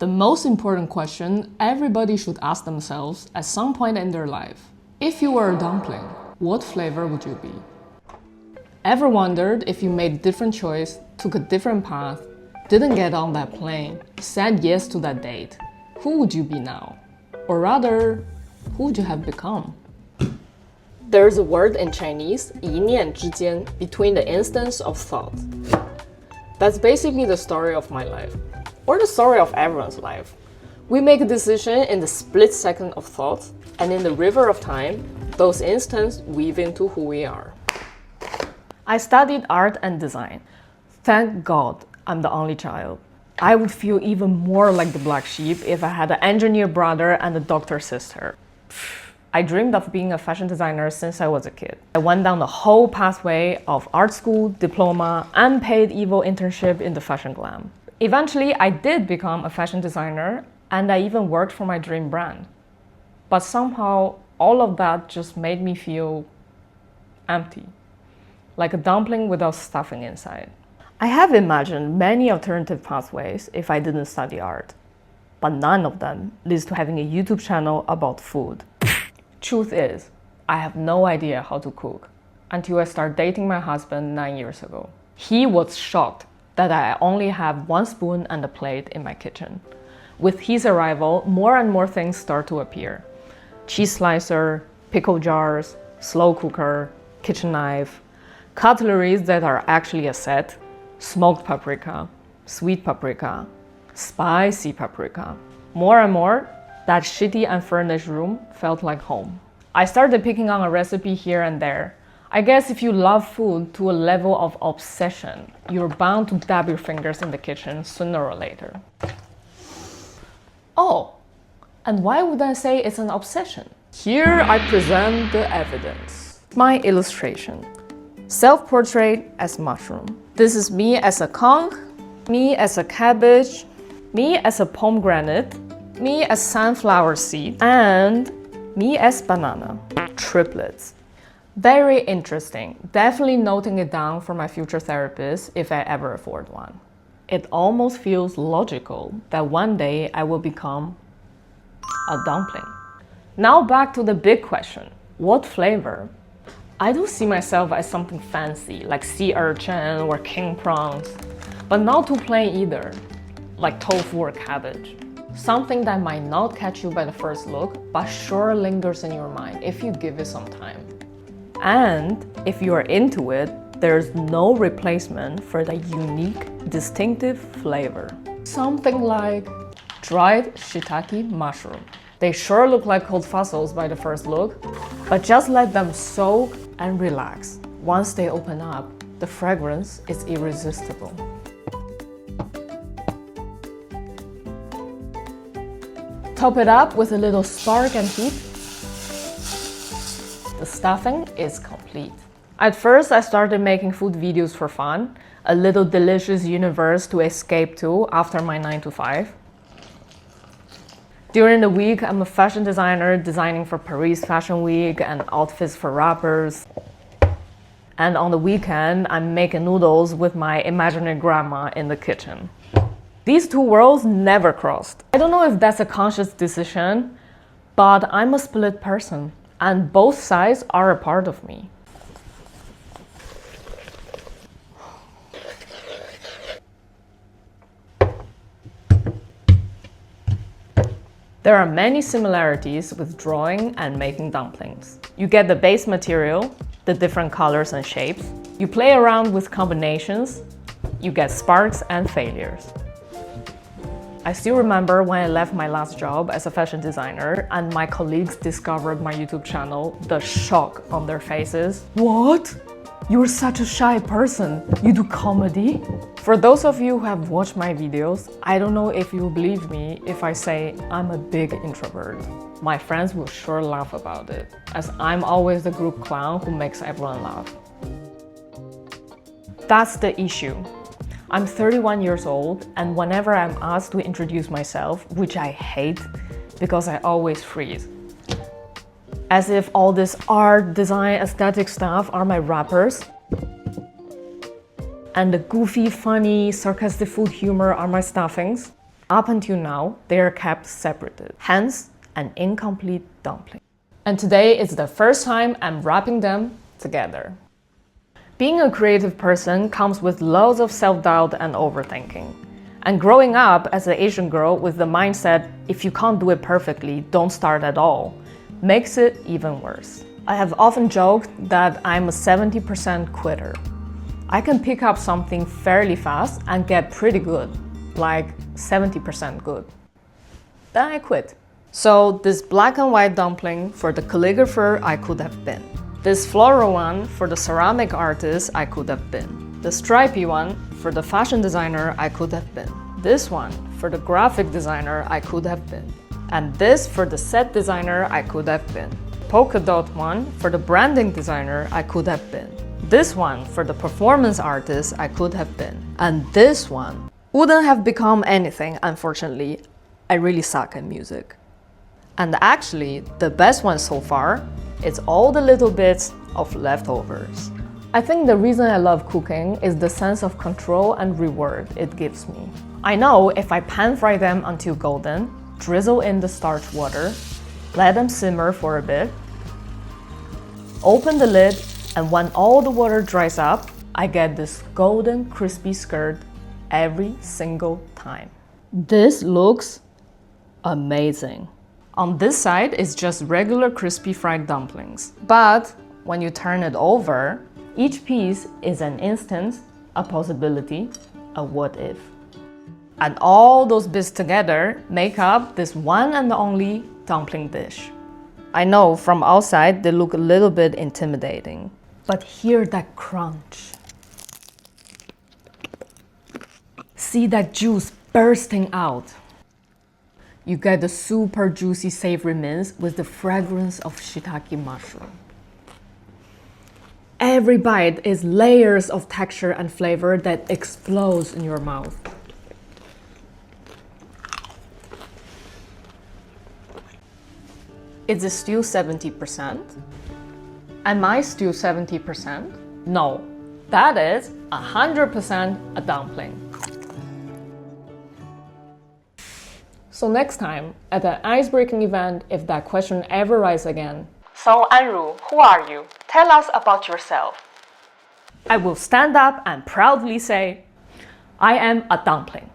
The most important question everybody should ask themselves at some point in their life. If you were a dumpling, what flavor would you be? Ever wondered if you made a different choice, took a different path, didn't get on that plane, said yes to that date? Who would you be now? Or rather, who would you have become? There's a word in Chinese, 一念之间, between the instance of thought. That's basically the story of my life, or the story of everyone's life. We make a decision in the split second of thought, and in the river of time, those instants weave into who we are. I studied art and design. Thank God I'm the only child. I would feel even more like the black sheep if I had an engineer brother and a doctor sister. I dreamed of being a fashion designer since I was a kid. I went down the whole pathway of art school, diploma, unpaid evil internship in the fashion glam. Eventually, I did become a fashion designer, and I even worked for my dream brand. But somehow, all of that just made me feel empty, like a dumpling without stuffing inside. I have imagined many alternative pathways if I didn't study art, but none of them leads to having a YouTube channel about food. Truth is, I have no idea how to cook until I started dating my husband 9 years ago. He was shocked that I only have one spoon and a plate in my kitchen. With his arrival, more and more things start to appear. Cheese slicer, pickle jars, slow cooker, kitchen knife, cutleries that are actually a set, smoked paprika, sweet paprika, spicy paprika. More and more, that shitty unfurnished room felt like home. I started picking on a recipe here and there. I guess if you love food to a level of obsession, you're bound to dab your fingers in the kitchen sooner or later. Oh, and why would I say it's an obsession? Here I present the evidence. My illustration. Self-portrait as mushroom. This is me as a conch, me as a cabbage, me as a pomegranate, me as sunflower seed, and me as banana. Triplets. Very interesting. Definitely noting it down for my future therapist if I ever afford one. It almost feels logical that one day I will become a dumpling. Now back to the big question. What flavor? I do see myself as something fancy, like sea urchin or king prawns, but not too plain either, like tofu or cabbage. Something that might not catch you by the first look, but sure lingers in your mind if you give it some time. And if you are into it, there's no replacement for the unique, distinctive flavor. Something like dried shiitake mushroom. They sure look like cold fossils by the first look, but just let them soak and relax. Once they open up, the fragrance is irresistible. Top it up with a little spark and heat. The stuffing is complete. At first, I started making food videos for fun, a little delicious universe to escape to after my 9 to 5. During the week, I'm a fashion designer designing for Paris Fashion Week and outfits for rappers. And on the weekend, I'm making noodles with my imaginary grandma in the kitchen. These two worlds never crossed. I don't know if that's a conscious decision, but I'm a split person, and both sides are a part of me. There are many similarities with drawing and making dumplings. You get the base material, the different colors and shapes. You play around with combinations. You get sparks and failures. I still remember when I left my last job as a fashion designer and my colleagues discovered my YouTube channel, the shock on their faces. What? You're such a shy person. You do comedy? For those of you who have watched my videos, I don't know if you believe me if I say I'm a big introvert. My friends will sure laugh about it, as I'm always the group clown who makes everyone laugh. That's the issue. I'm 31 years old, and whenever I'm asked to introduce myself, which I hate because I always freeze. As if all this art, design, aesthetic stuff are my rappers, and the goofy, funny, sarcastic food humor are my stuffings. Up until now, they are kept separated, hence an incomplete dumpling. And today is the first time I'm wrapping them together. Being a creative person comes with loads of self-doubt and overthinking. And growing up as an Asian girl with the mindset, if you can't do it perfectly, don't start at all, makes it even worse. I have often joked that I'm a 70% quitter. I can pick up something fairly fast and get pretty good, like 70% good. Then I quit. So this black and white dumpling for the calligrapher I could have been. This floral one for the ceramic artist I could have been. The stripy one for the fashion designer I could have been. This one for the graphic designer I could have been. And this for the set designer I could have been. Polka dot one for the branding designer I could have been. This one for the performance artist I could have been. And this one wouldn't have become anything, unfortunately. I really suck at music. And actually, the best one so far is all the little bits of leftovers. I think the reason I love cooking is the sense of control and reward it gives me. I know if I pan fry them until golden, drizzle in the starch water, let them simmer for a bit, open the lid, and when all the water dries up, I get this golden crispy skirt every single time. This looks amazing. On this side is just regular crispy fried dumplings. But when you turn it over, each piece is an instance, a possibility, a what if. And all those bits together make up this one and only dumpling dish. I know from outside they look a little bit intimidating, but hear that crunch. See that juice bursting out. You get the super juicy savory mince with the fragrance of shiitake mushroom. Every bite is layers of texture and flavor that explodes in your mouth. Is it still 70%? Am I still 70%? No, that is 100% a dumpling. So next time, at an ice-breaking event, if that question ever rises again, "So Anru, who are you? Tell us about yourself," I will stand up and proudly say, "I am a dumpling."